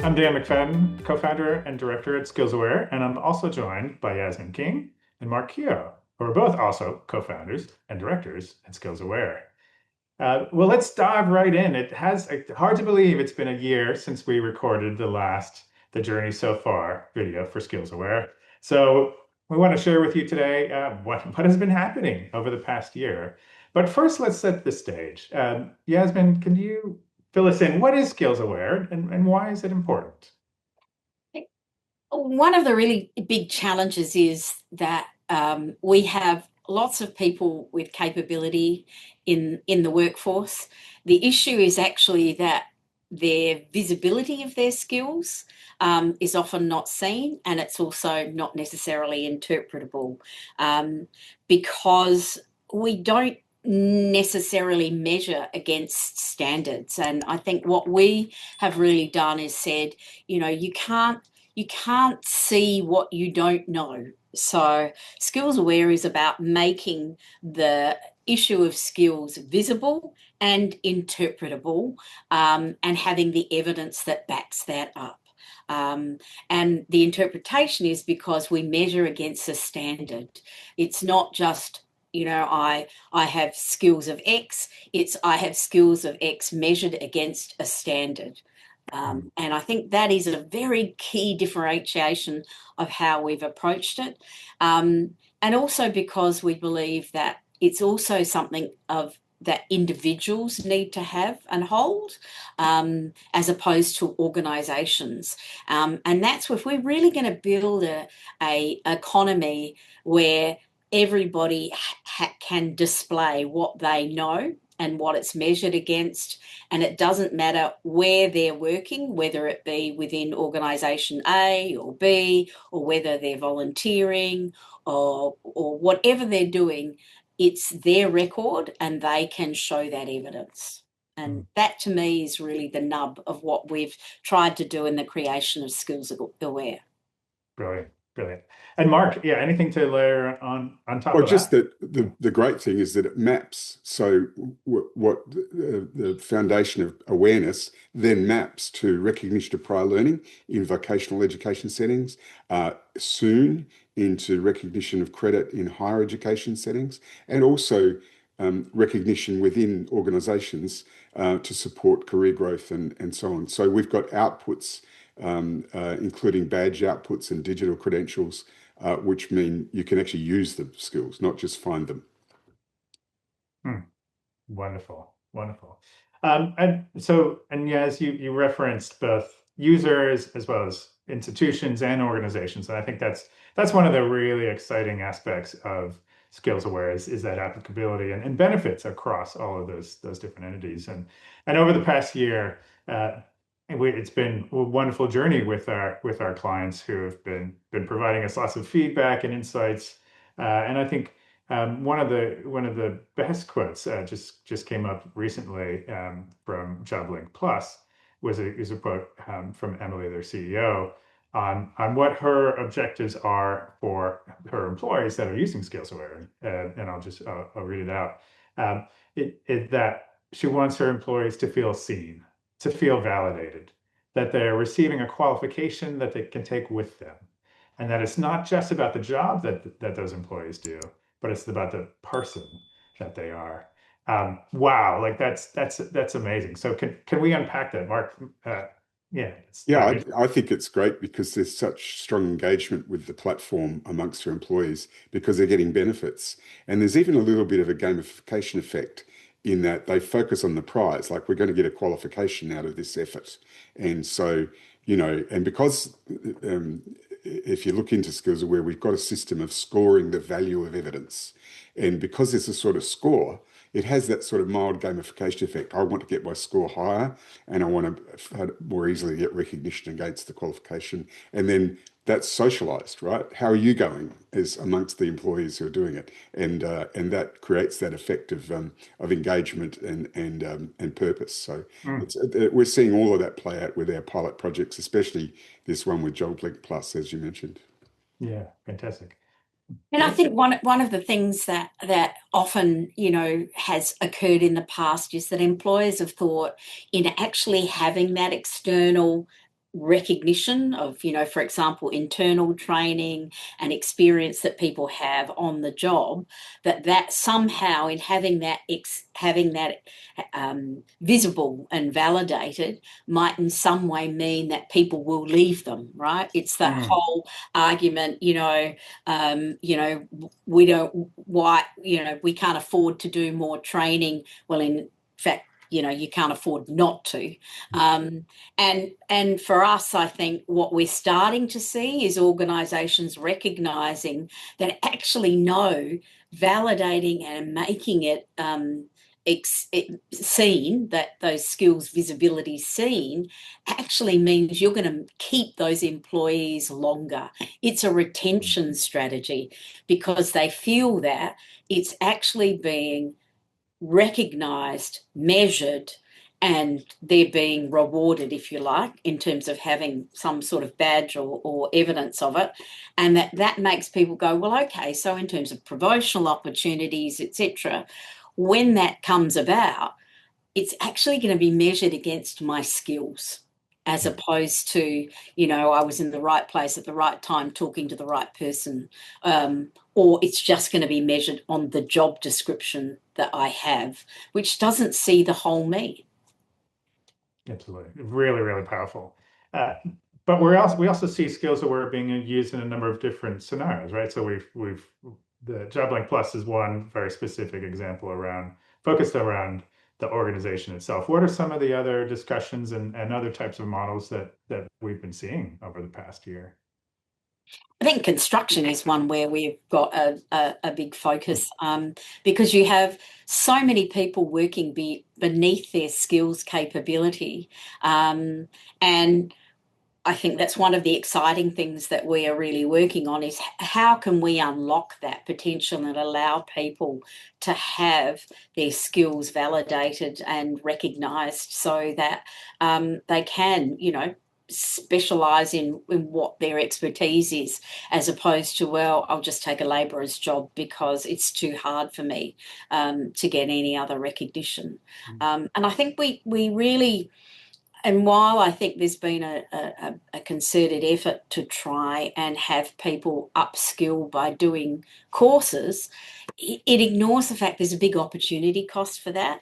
I'm Dan McFadyen, co-founder and director at SkillsAware, and I'm also joined by Yasmin King and Mark Keough, who are both also co-founders and directors at SkillsAware. Well, let's dive right in. Hard to believe it's been a year since we recorded the Journey So Far video for SkillsAware. So we want to share with you today what has been happening over the past year. But first, let's set the stage. Yasmin, can you fill us in? What is SkillsAware and why is it important? One of the really big challenges is that we have lots of people with capability in the workforce. The issue is actually that their visibility of their skills is often not seen, and it's also not necessarily interpretable because we don't necessarily measure against standards. And I think what we have really done is said, you can't see what you don't know. So SkillsAware is about making the issue of skills visible and interpretable, and having the evidence that backs that up. And the interpretation is because we measure against a standard. It's not just, I have skills of X, it's I have skills of X measured against a standard. And I think that is a very key differentiation of how we've approached it. And also because we believe that it's also something that individuals need to have and hold, as opposed to organisations. And that's if we're really going to build a economy where everybody can display what they know and what it's measured against, and it doesn't matter where they're working, whether it be within organisation A or B, or whether they're volunteering or whatever they're doing, it's their record and they can show that evidence. And that to me is really the nub of what we've tried to do in the creation of SkillsAware. Brilliant, brilliant. And Mark, yeah, anything to layer on top Well, of just that? the great thing is that it maps. So what the foundation of awareness then maps to recognition of prior learning in vocational education settings, soon into recognition of credit in higher education settings, and also recognition within organisations to support career growth and so on. So we've got outputs, including badge outputs and digital credentials, which mean you can actually use the skills, not just find them. Wonderful, wonderful. And yes, you referenced both users as well as institutions and organizations, and I think that's one of the really exciting aspects of SkillsAware is that applicability and benefits across all of those different entities. And over the past year, it's been a wonderful journey with our clients who have been providing us lots of feedback and insights. And I think one of the best quotes just came up recently from JobLink Plus is a quote from Emily, their CEO, on what her objectives are for her employees that are using SkillsAware. And I'll read it out. That she wants her employees to feel seen, to feel validated, that they're receiving a qualification that they can take with them, and that it's not just about the job that those employees do, but it's about the person that they are. Wow, like that's amazing. So can we unpack that, Mark? I think it's great because there's such strong engagement with the platform amongst your employees because they're getting benefits. And there's even a little bit of a gamification effect in that they focus on the prize, like we're going to get a qualification out of this effort. And so, and because if you look into SkillsAware, we've got a system of scoring the value of evidence. And because there's a sort of score, it has that sort of mild gamification effect. I want to get my score higher and I want to more easily get recognition against the qualification. And then that's socialized, right? How are you going as amongst the employees who are doing it? And that creates that effect of engagement and purpose. So we're seeing all of that play out with our pilot projects, especially this one with JobLink Plus, as you mentioned. Yeah, fantastic. And I think one of the things that often, has occurred in the past is that employers have thought in actually having that external recognition of, for example, internal training and experience that people have on the job, that somehow in having that visible and validated might in some way mean that people will leave them, right? It's that whole argument, we can't afford to do more training. Well, in fact, you can't afford not to. And for us, I think what we're starting to see is organisations recognising that actually validating and making it seen, that those skills visibility seen, actually means you're going to keep those employees longer. It's a retention strategy because they feel that it's actually being recognised, measured, and they're being rewarded, if you like, in terms of having some sort of badge or evidence of it. And that makes people go, well, okay, so in terms of promotional opportunities, etc., when that comes about, it's actually going to be measured against my skills, as opposed to, I was in the right place at the right time talking to the right person, or it's just going to be measured on the job description that I have, which doesn't see the whole me. Absolutely. Really, really powerful. But we also see SkillsAware being used in a number of different scenarios, right? So the JobLink Plus is one very specific example focused around the organization itself. What are some of the other discussions and other types of models that we've been seeing over the past year? I think construction is one where we've got a big focus, because you have so many people working beneath their skills capability. And I think that's one of the exciting things that we are really working on, is how can we unlock that potential and allow people to have their skills validated and recognised so that they can, specialise in what their expertise is, as opposed to, well, I'll just take a labourer's job because it's too hard for me to get any other recognition. And I think we really... And while I think there's been a concerted effort to try and have people upskill by doing courses, it ignores the fact there's a big opportunity cost for that,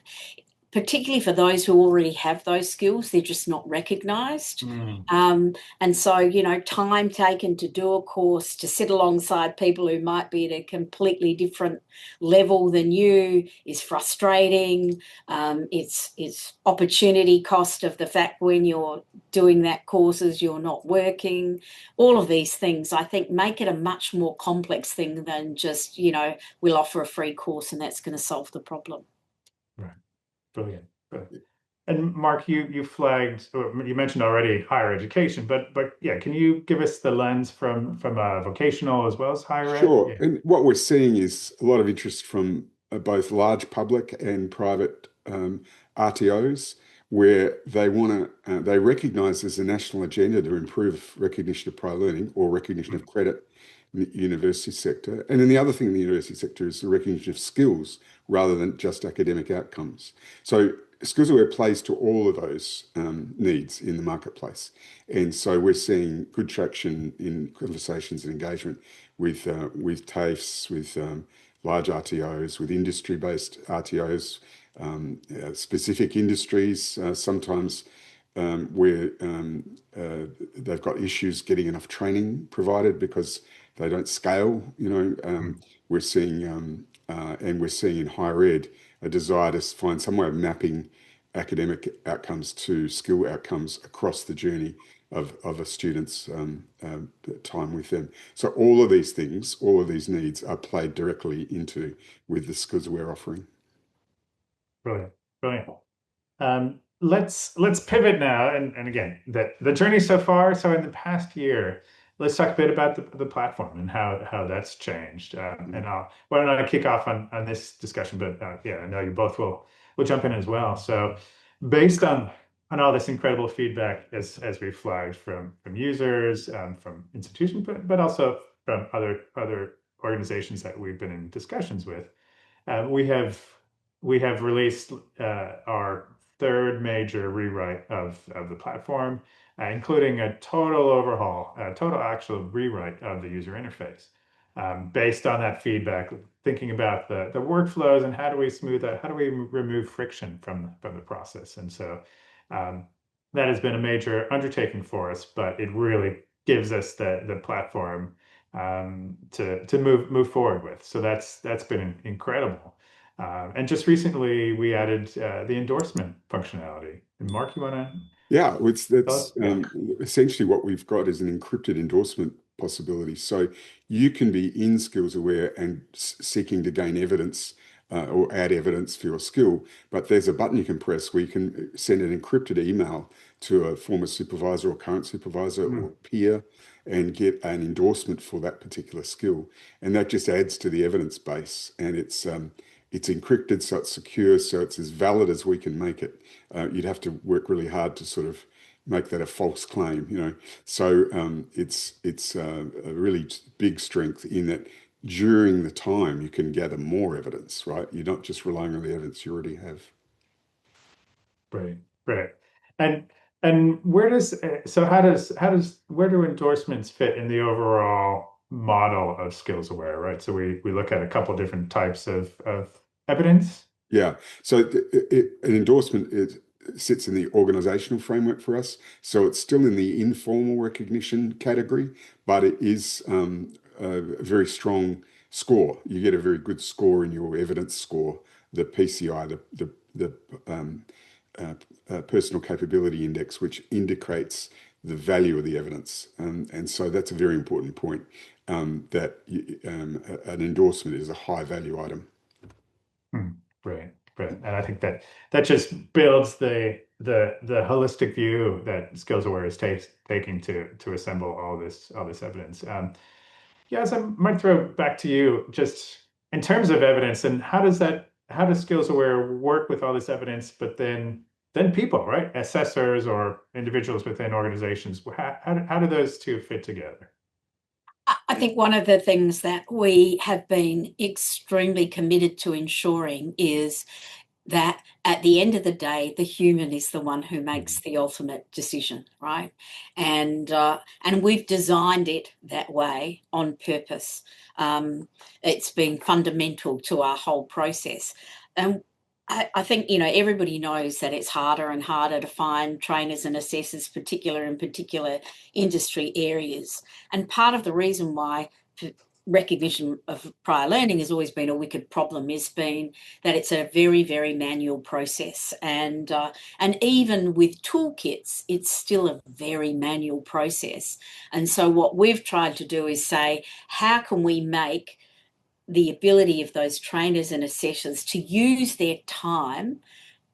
particularly for those who already have those skills. They're just not recognised. And so, time taken to do a course, to sit alongside people who might be at a completely different level than you, is frustrating. It's opportunity cost of the fact when you're doing that courses, you're not working. All of these things, I think, make it a much more complex thing than just, we'll offer a free course and that's going to solve the problem. Right. Brilliant. And Mark, you flagged, or you mentioned already higher education, but yeah, can you give us the lens from vocational as well as higher ed? Sure. Yeah. And what we're seeing is a lot of interest from both large public and private RTOs, where they recognize there's a national agenda to improve recognition of prior learning or recognition of credit in the university sector. And then the other thing in the university sector is the recognition of skills rather than just academic outcomes. So SkillsAware plays to all of those needs in the marketplace. And so we're seeing good traction in conversations and engagement with TAFEs, with large RTOs, with industry-based RTOs, specific industries, sometimes where they've got issues getting enough training provided because they don't scale. We're seeing, and we're seeing in higher ed, a desire to find some way of mapping academic outcomes to skill outcomes across the journey of a student's time with them. So all of these things, all of these needs are played directly into with the SkillsAware offering. Brilliant. Let's pivot now, and again, the journey so far. So in the past year, let's talk a bit about the platform and how that's changed. And why don't I kick off on this discussion? But yeah, I know you both will jump in as well. So based on all this incredible feedback, as we flagged from users, from institutions, but also from other organizations that we've been in discussions with, we have released our third major rewrite of the platform. including a total overhaul, a total actual rewrite of the user interface, based on that feedback, thinking about the workflows and how do we smooth that, how do we remove friction from the process. And so that has been a major undertaking for us, but it really gives us the platform to move forward with. So that's been incredible. And just recently, we added the endorsement functionality. And Mark, you want to Yeah, tell that's us? Yeah. essentially what we've got is an encrypted endorsement possibility. So you can be in SkillsAware and seeking to gain evidence or add evidence for your skill, but there's a button you can press where you can send an encrypted email to a former supervisor or current supervisor or peer and get an endorsement for that particular skill. And that just adds to the evidence base. And it's encrypted, so it's secure, so it's as valid as we can make it. You'd have to work really hard to sort of make that a false claim, you know. So it's a really big strength in that during the time you can gather more evidence, right? You're not just relying on the evidence you already have. Right, right. And where does so where do endorsements fit in the overall model of SkillsAware, right? So we look at a couple different types of evidence. Yeah. So an endorsement sits in the organizational framework for us. So it's still in the informal recognition category, but it is a very strong score. You get a very good score in your evidence score, the PCI, the personal capability index, which indicates the value of the evidence. And so that's a very important point, that an endorsement is a high value item. Right, right. And I think that just builds the holistic view that SkillsAware is taking to assemble all this evidence. Yeah, so I might throw back to you just in terms of evidence and how does SkillsAware work with all this evidence, but then people, right? Assessors or individuals within organizations. How do those two fit together? I think one of the things that we have been extremely committed to ensuring is that at the end of the day, the human is the one who makes the ultimate decision, right? And we've designed it that way on purpose. It's been fundamental to our whole process. And I think, everybody knows that it's harder and harder to find trainers and assessors, in particular industry areas. And part of the reason why recognition of prior learning has always been a wicked problem has been that it's a very, very manual process. And even with toolkits, it's still a very manual process. And so what we've tried to do is say, how can we make the ability of those trainers and assessors to use their time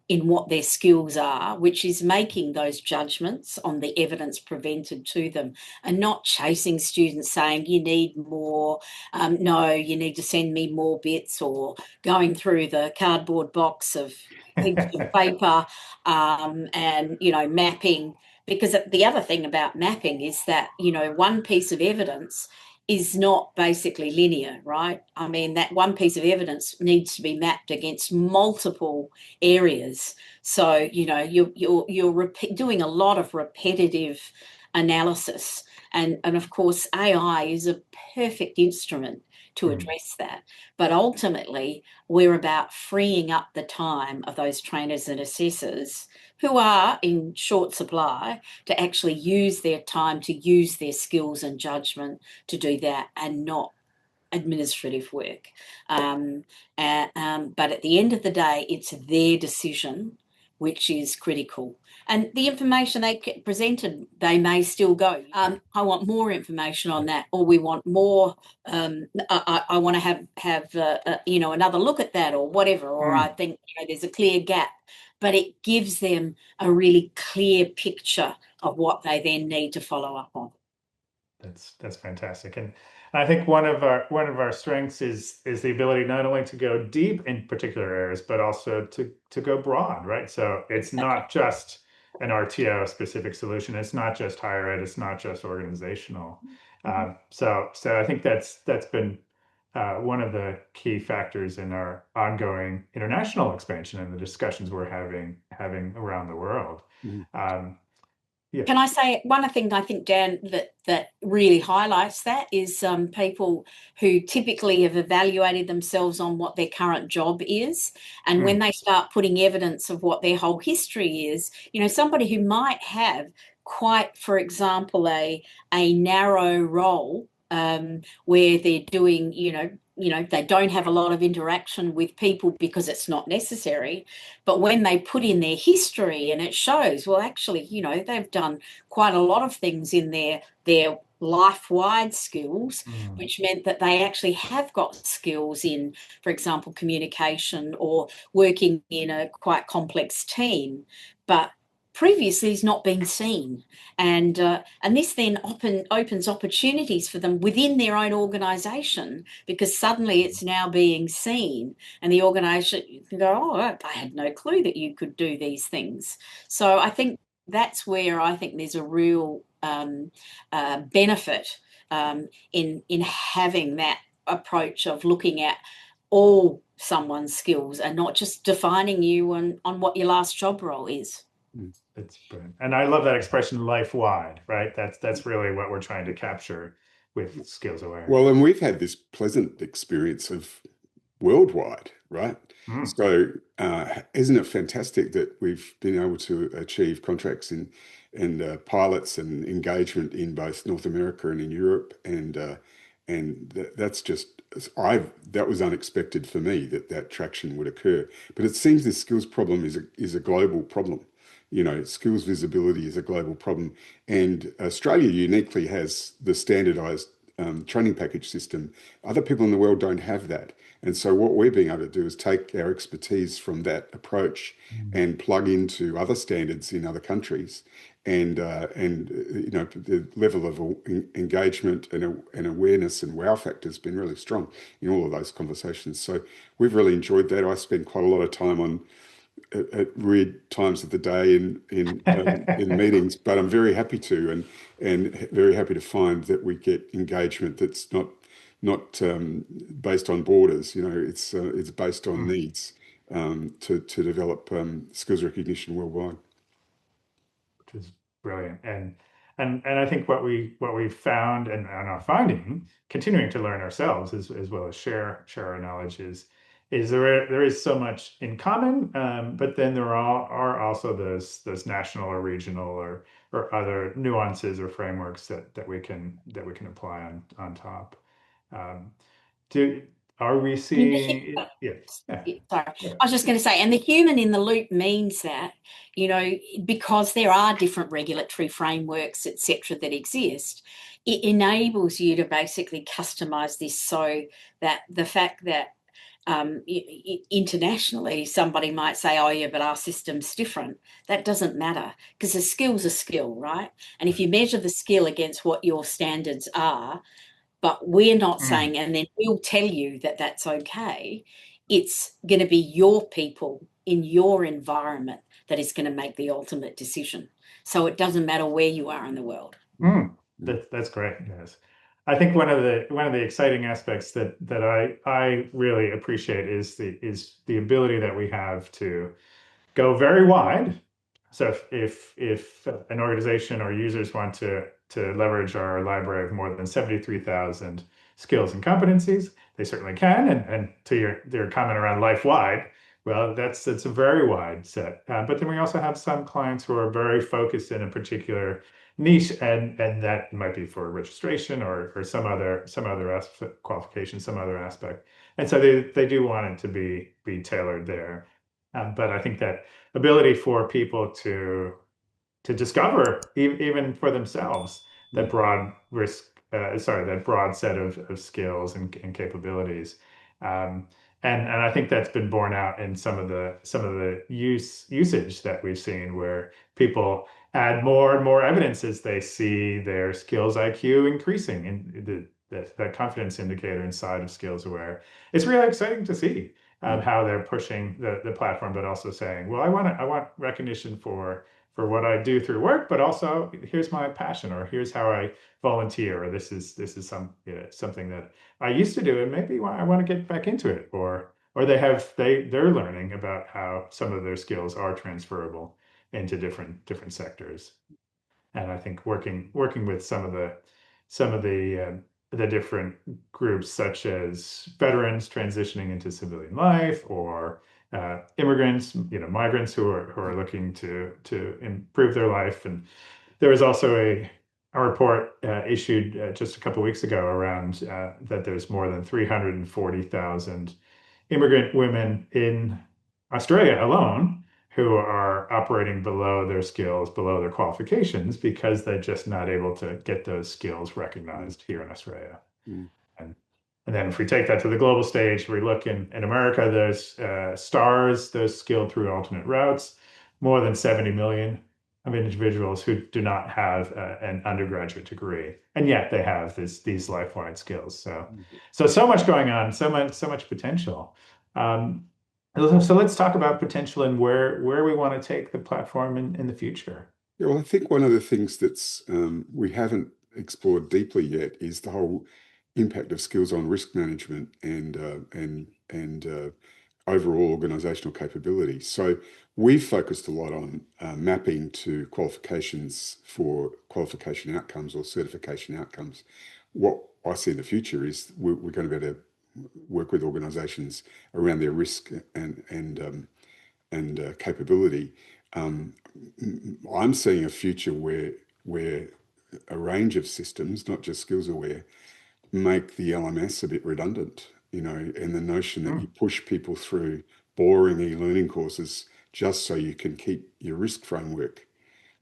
in what their skills are, which is making those judgments on the evidence presented to them and not chasing students saying, you need more, no, you need to send me more bits, or going through the cardboard box of heaps of paper and, mapping. Because the other thing about mapping is that, one piece of evidence is not basically linear, right? I mean, that one piece of evidence needs to be mapped against multiple areas. So, you're doing a lot of repetitive analysis. And of course, AI is a perfect instrument to address that. But ultimately, we're about freeing up the time of those trainers and assessors who are in short supply to actually use their time, to use their skills and judgment to do that, and not administrative work. But at the end of the day, it's their decision which is critical. And the information they presented, they may still go, I want more information on that, or we want more, I want to have another look at that, or whatever, or I think there's a clear gap. But it gives them a really clear picture of what they then need to follow up on. That's fantastic. And I think one of our strengths is the ability not only to go deep in particular areas, but also to go broad, right? So it's not just an RTO specific solution. It's not just higher ed. It's not just organizational. So I think that's been one of the key factors in our ongoing international expansion and the discussions we're having around the world. Yeah. Can I say one thing I think, Dan, that really highlights that is people who typically have evaluated themselves on what their current job is. And when they start putting evidence of what their whole history is, somebody who might have quite, for example, a narrow role where they're doing, they don't have a lot of interaction with people because it's not necessary. But when they put in their history and it shows, well, actually, they've done quite a lot of things in their life-wide skills, which meant that they actually have got skills in, for example, communication or working in a quite complex team. But previously has not been seen, and this then opens opportunities for them within their own organisation, because suddenly it's now being seen, and the organisation can go, oh, I had no clue that you could do these things. So I think that's where I think there's a real benefit in having that approach of looking at all someone's skills and not just defining you on what your last job role is. It's brilliant. And I love that expression, life wide, right? That's really what we're trying to capture with SkillsAware. Well, and we've had this pleasant experience of worldwide, right? So isn't it fantastic that we've been able to achieve contracts and pilots and engagement in both North America and in Europe, and that's just that was unexpected for me that traction would occur. But it seems this skills problem is a global problem. Skills visibility is a global problem, and Australia uniquely has the standardized training package system. Other people in the world don't have that. And so what we're being able to do is take our expertise from that approach and plug into other standards in other countries. And the level of engagement and awareness and wow factor has been really strong in all of those conversations. So we've really enjoyed that. I spend quite a lot of time at weird times of the day in meetings, but I'm very happy to and very happy to find that we get engagement that's not based on borders. It's based on needs to develop skills recognition worldwide. Which is brilliant. And I think what we found and are finding, continuing to learn ourselves as well as share our knowledge is there is so much in common, but then there are also those national or regional or other nuances or frameworks that we can apply on top. Do are we seeing? Yeah. Sorry, I was just going to say, and the human in the loop means that, because there are different regulatory frameworks, etc., that exist, it enables you to basically customize this so that the fact that internationally somebody might say, oh yeah, but our system's different, that doesn't matter, because a skill's a skill, right? And if you measure the skill against what your standards are, but we're not saying, and then we'll tell you that that's okay, it's going to be your people in your environment that is going to make the ultimate decision. So it doesn't matter where you are in the world. That's great. Yes. I think one of the exciting aspects that I really appreciate is the ability that we have to go very wide. So if an organization or users want to leverage our library of more than 73,000 skills and competencies, they certainly can. And to your comment around life wide, well, it's a very wide set. But then we also have some clients who are very focused in a particular niche, and that might be for registration or some other qualification, some other aspect. And so they do want it to be tailored there. But I think that ability for people to discover even for themselves that that broad set of skills and capabilities. And I think that's been borne out in some of the usage that we've seen, where people add more and more evidence as they see their skills IQ increasing, and that confidence indicator inside of SkillsAware. It's really exciting to see how they're pushing the platform, but also saying, well, I want recognition for what I do through work, but also here's my passion, or here's how I volunteer, or this is something that I used to do and maybe I want to get back into it, or they're learning about how some of their skills are transferable into different sectors. And I think working with some of the different groups, such as veterans transitioning into civilian life, or immigrants, migrants who are looking to improve their life. And there was also a report issued just a couple of weeks ago around that there's more than 340,000 immigrant women in Australia alone who are operating below their skills, below their qualifications, because they're just not able to get those skills recognized here in Australia. Mm. And then if we take that to the global stage, we look in America, there's STARS, those skilled through alternate routes, more than 70 million of individuals who do not have an undergraduate degree, and yet they have these lifeline skills. So much going on, so much potential. So let's talk about potential and where we want to take the platform in the future. Yeah, well, I think one of the things that's we haven't explored deeply yet is the whole impact of skills on risk management and overall organizational capability. So we've focused a lot on mapping to qualifications for qualification outcomes or certification outcomes. What I see in the future is we're going to be able to work with organizations around their risk and capability. I'm seeing a future where a range of systems, not just SkillsAware, make the LMS a bit redundant, and the notion that you push people through boring e-learning courses just so you can keep your risk framework,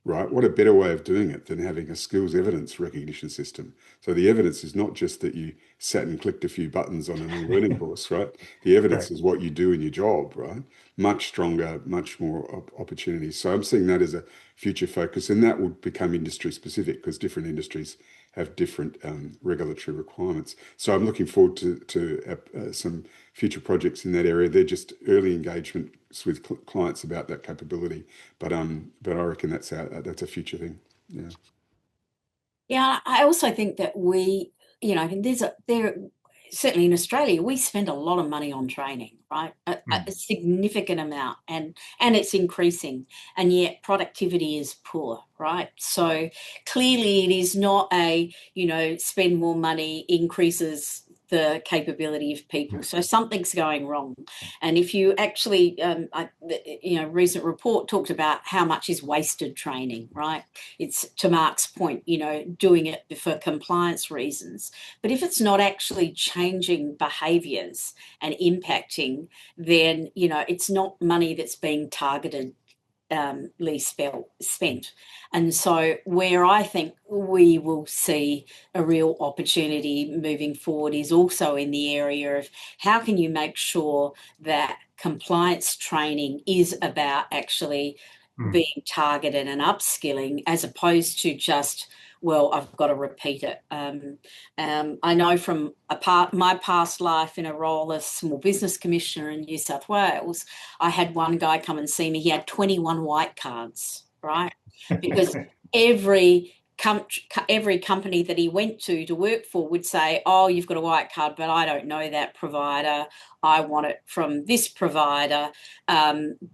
right? What a better way of doing it than having a skills evidence recognition system. So the evidence is not just that you sat and clicked a few buttons on an e-learning course, right? The evidence is what you do in your job, right? Much stronger, much more opportunities. So I'm seeing that as a future focus, and that will become industry specific because different industries have different regulatory requirements. So I'm looking forward to some future projects in that area. They're just early engagements with clients about that capability, but I reckon that's a future thing. Yeah. Yeah, I also think that we, certainly in Australia, we spend a lot of money on training, right? A significant amount, and it's increasing, and yet productivity is poor, right? So clearly it is not spend more money increases the capability of people. So something's going wrong. And if you actually, recent report talked about how much is wasted training, right? It's, to Mark's point, doing it for compliance reasons. But if it's not actually changing behaviours and impacting, then, it's not money that's being targeted spent. And so where I think we will see a real opportunity moving forward is also in the area of how can you make sure that compliance training is about actually being targeted and upskilling, as opposed to just, well, I've got to repeat it. I know from my past life in a role as small business commissioner in New South Wales, I had one guy come and see me. He had 21 white cards, right? Because every company that he went to work for would say, oh, you've got a white card, but I don't know that provider. I want it from this provider,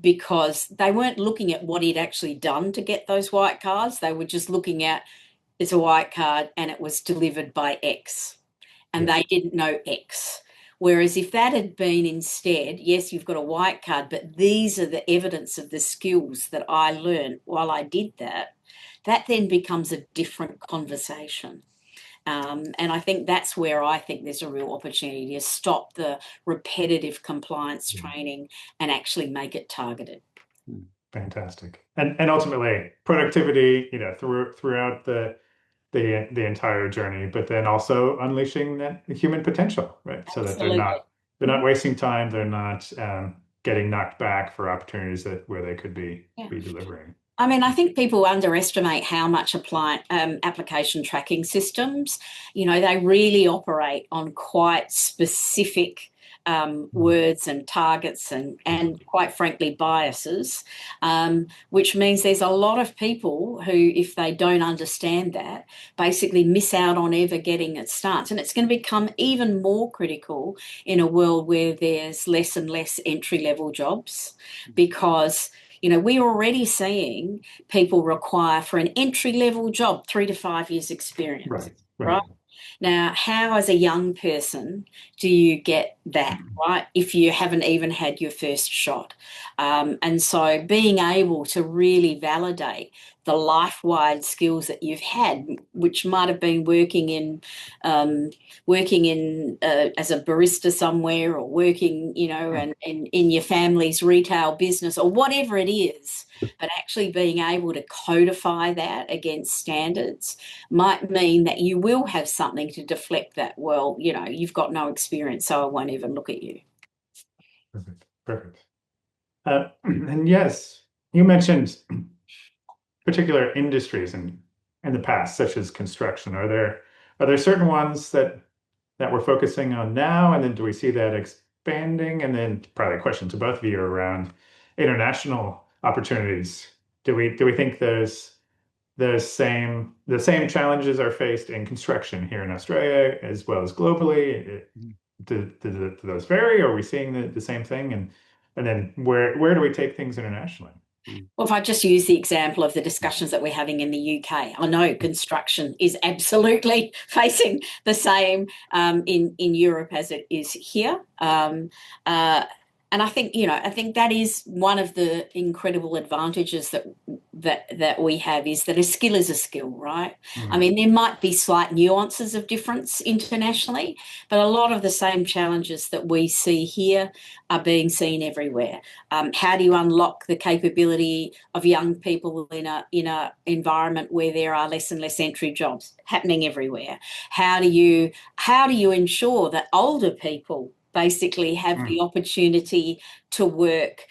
because they weren't looking at what he'd actually done to get those white cards. They were just looking at, it's a white card and it was delivered by X, and they didn't know X. Whereas if that had been instead, yes, you've got a white card, but these are the evidence of the skills that I learned while I did that, that then becomes a different conversation. And I think that's where I think there's a real opportunity to stop the repetitive compliance training and actually make it targeted. Fantastic. And ultimately productivity, throughout the entire journey, but then also unleashing the human potential, right? Absolutely. So that they're not wasting time, they're not getting knocked back for opportunities where they could be delivering. I mean, I think people underestimate how much application tracking systems, they really operate on quite specific words and targets and quite frankly biases, which means there's a lot of people who, if they don't understand that, basically miss out on ever getting a stance. And it's going to become even more critical in a world where there's less and less entry-level jobs, because we're already seeing people require for an entry-level job 3 to 5 years experience. Right. Right. Now, how as a young person do you get that, right, if you haven't even had your first shot? And so being able to really validate the life-wide skills that you've had, which might have been working in as a barista somewhere, or working, and in your family's retail business, or whatever it is, but actually being able to codify that against standards might mean that you will have something to deflect that. Well, you've got no experience, so I won't even look at you. Perfect. And yes, you mentioned particular industries in the past, such as construction. Are there certain ones that we're focusing on now, and then do we see that expanding? And then probably a question to both of you around international opportunities. Do we think the same challenges are faced in construction here in Australia as well as globally? Do those vary? Are we seeing the same thing? And then where do we take things internationally? Well, if I just use the example of the discussions that we're having in the UK, I know construction is absolutely facing the same in Europe as it is here. And I think that is one of the incredible advantages that we have, is that a skill is a skill, right? I mean, there might be slight nuances of difference internationally, but a lot of the same challenges that we see here are being seen everywhere. How do you unlock the capability of young people in a environment where there are less and less entry jobs happening everywhere? How do you ensure that older people basically have the opportunity to work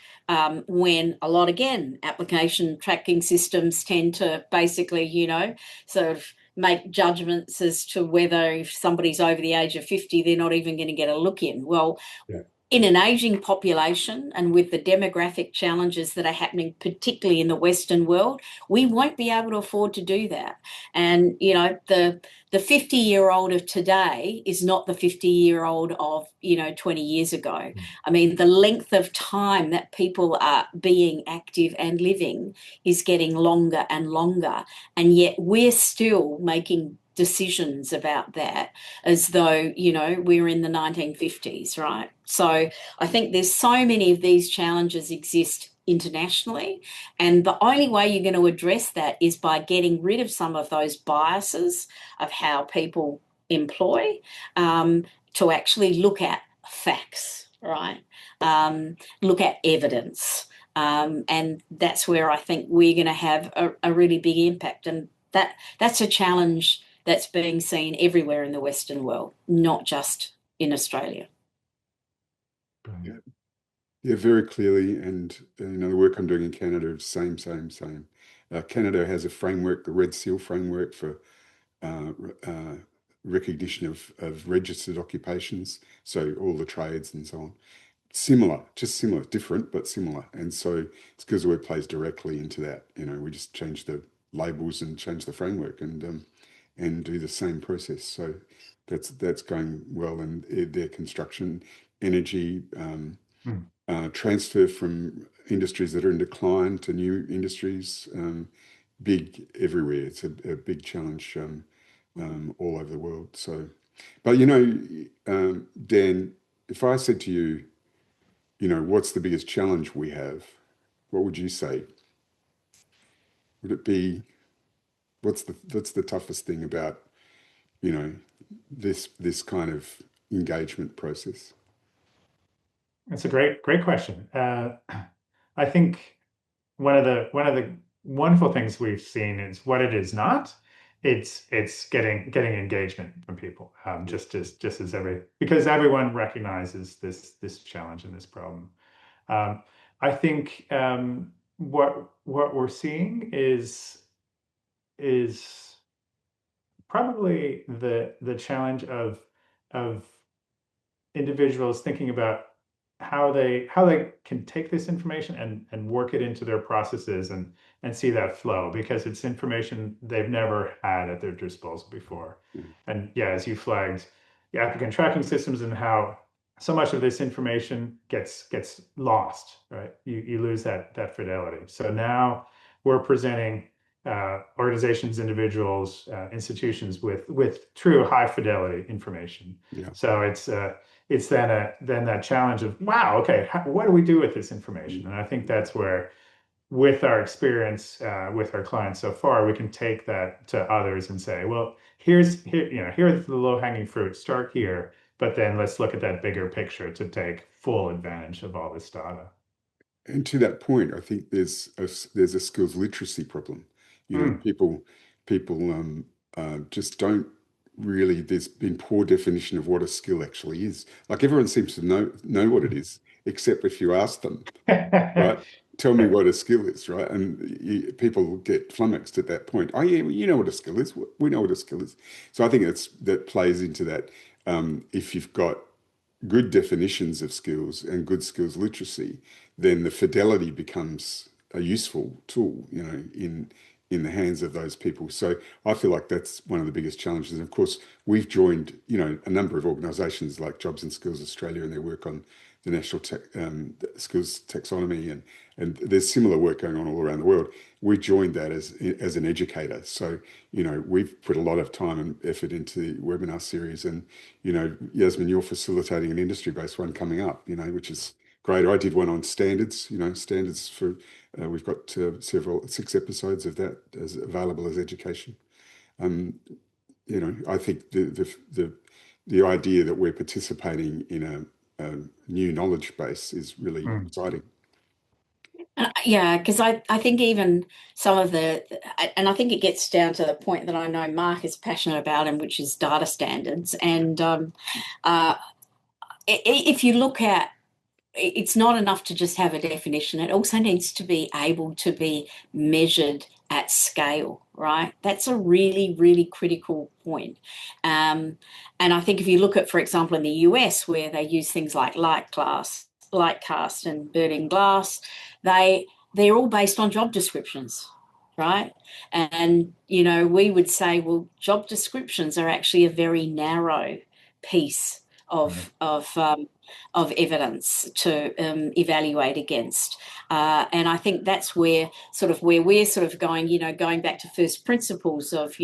when a lot, again, application tracking systems tend to basically, sort of make judgments as to whether, if somebody's over the age of 50, they're not even going to get a look in. Well, in an aging population and with the demographic challenges that are happening, particularly in the Western world, we won't be able to afford to do that. And, the 50-year-old of today is not the 50-year-old of, 20 years ago. I mean, the length of time that people are being active and living is getting longer and longer. And yet we're still making decisions about that as though, we're in the 1950s, right? So I think there's so many of these challenges exist internationally, and the only way you're going to address that is by getting rid of some of those biases of how people employ, to actually look at facts, right? Look at evidence, and that's where I think we're going to have a really big impact, and that's a challenge that's being seen everywhere in the Western world, not just in Australia. Yeah, very clearly. And the work I'm doing in Canada is same. Canada has a framework, the Red Seal framework, for recognition of registered occupations, so all the trades and so on. Similar, different, but similar. And so SkillsAware plays directly into that. We just change the labels and change the framework and do the same process. So that's going well. And their construction, energy, transfer from industries that are in decline to new industries, big everywhere. It's a big challenge all over the world. So, but Dan, if I said to you, what's the biggest challenge we have? What would you say? Would it be, what's the toughest thing about, this kind of engagement process? That's a great question. I think one of the wonderful things we've seen is what it is not. It's getting engagement from people, because everyone recognizes this challenge and this problem. I think what we're seeing is probably the challenge of individuals thinking about how they can take this information and work it into their processes and see that flow, because it's information they've never had at their disposal before. And yeah, as you flagged, the applicant tracking systems and how so much of this information gets lost, right? You lose that fidelity. So now we're presenting organizations, individuals, institutions with true high fidelity information. Yeah. So it's then that challenge of, wow, okay, what do we do with this information? And I think that's where, with our experience with our clients so far, we can take that to others and say, well, here's the low hanging fruit. Start here, but then let's look at that bigger picture to take full advantage of all this data. And to that point, I think there's a skills literacy problem. People just don't really. There's been poor definition of what a skill actually is. Like, everyone seems to know what it is, except if you ask them, right? Tell me what a skill is, right? And people get flummoxed at that point. Oh yeah, well, you know what a skill is. We know what a skill is. So I think that plays into that. If you've got good definitions of skills and good skills literacy, then the fidelity becomes a useful tool, in the hands of those people. So I feel like that's one of the biggest challenges. And of course, we've joined, a number of organisations like Jobs and Skills Australia and their work on the national skills taxonomy, and there's similar work going on all around the world. We joined that as an educator. So, we've put a lot of time and effort into the webinar series, and, Yasmin, you're facilitating an industry-based one coming up, which is great. I did one on standards, standards for, we've got 6 episodes of that as available as education. I think the idea that we're participating in a new knowledge base is really exciting. Yeah, because I think even some of and I think it gets down to the point that I know Mark is passionate about, and which is data standards. And if you look at, it's not enough to just have a definition. It also needs to be able to be measured at scale, right? That's a really, really critical point. And I think if you look at, for example, in the US, where they use things like Lightcast and Burning Glass, they're all based on job descriptions, right? And, we would say, well, job descriptions are actually a very narrow piece of evidence to evaluate against. And I think that's where we're going back to first principles of,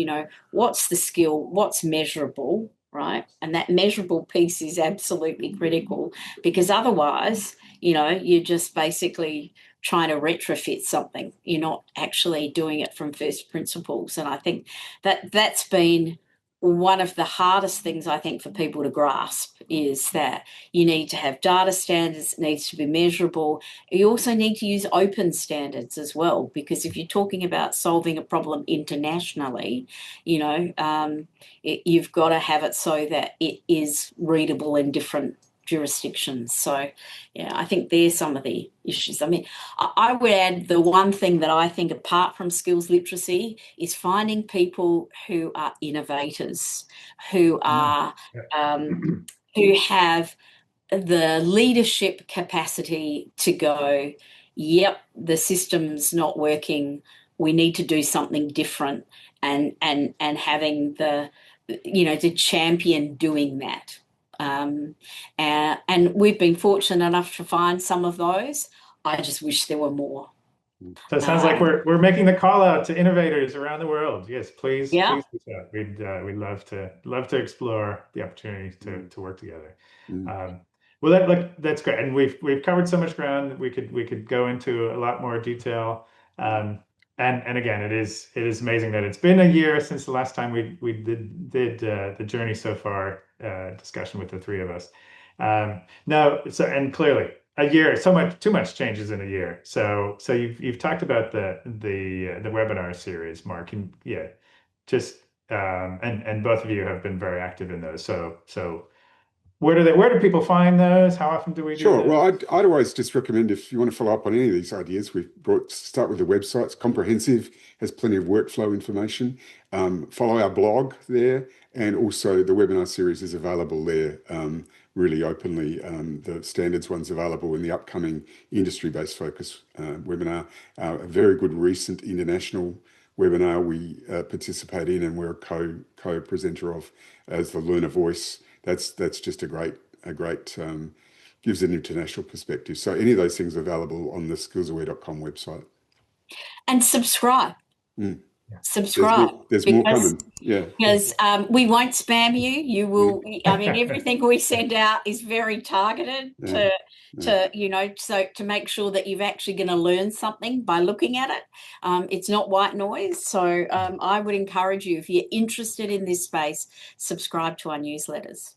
what's the skill, what's measurable, right? And that measurable piece is absolutely critical, because otherwise, you're just basically trying to retrofit something. You're not actually doing it from first principles. And I think that's been one of the hardest things, I think, for people to grasp, is that you need to have data standards, it needs to be measurable. You also need to use open standards as well, because if you're talking about solving a problem internationally, you've got to have it so that it is readable in different jurisdictions. So, yeah, I think there's some of the issues. I mean, I would add the one thing that I think, apart from skills literacy, is finding people who are innovators, who are who have the leadership capacity to go, yep, the system's not working, we need to do something different, and having to champion doing that. And we've been fortunate enough to find some of those. I just wish there were more. So it sounds like we're making the call out to innovators around the world. Yes, please, yeah. Please reach out. We'd love to explore the opportunity to work together. Well, that's great, and we've covered so much ground. We could go into a lot more detail. And again, it is amazing that it's been a year since the last time we did the journey so far discussion with the 3 of us. And clearly a year, too much changes in a year. So you've talked about the webinar series, Mark, and and both of you have been very active in those. So where do people find those? How often do we do Sure. those? Well, I'd always just recommend, if you want to follow up on any of these ideas, start with the website. It's comprehensive, has plenty of workflow information. Follow our blog there, and also the webinar series is available there really openly. The standards one's available in the upcoming industry-based focus webinar. A very good recent international webinar we participate in, and we're a co-presenter of, as the Learner Voice. That's just a great a great gives an international perspective. So any of those things are available on the skillsaware.com website. And subscribe. Mm. Subscribe. There's more coming. Yeah. Because we won't spam you. You will. I mean, everything we send out is very targeted to you know, so to make sure that you're actually going to learn something by looking at it. It's not white noise. So I would encourage you, if you're interested in this space, subscribe to our newsletters.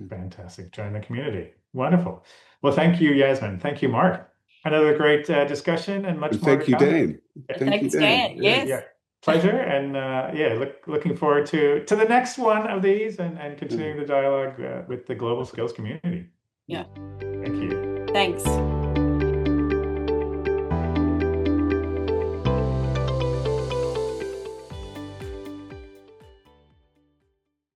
Fantastic. Join the community. Wonderful. Well, thank you, Yasmin. Thank you, Mark. Another great discussion and much more. Thank you, Dan. Thanks, Dan. Yes. Yeah. Pleasure. And looking forward to the next one of these and continuing the dialogue with the global skills community. Yeah. Thank you. Thanks.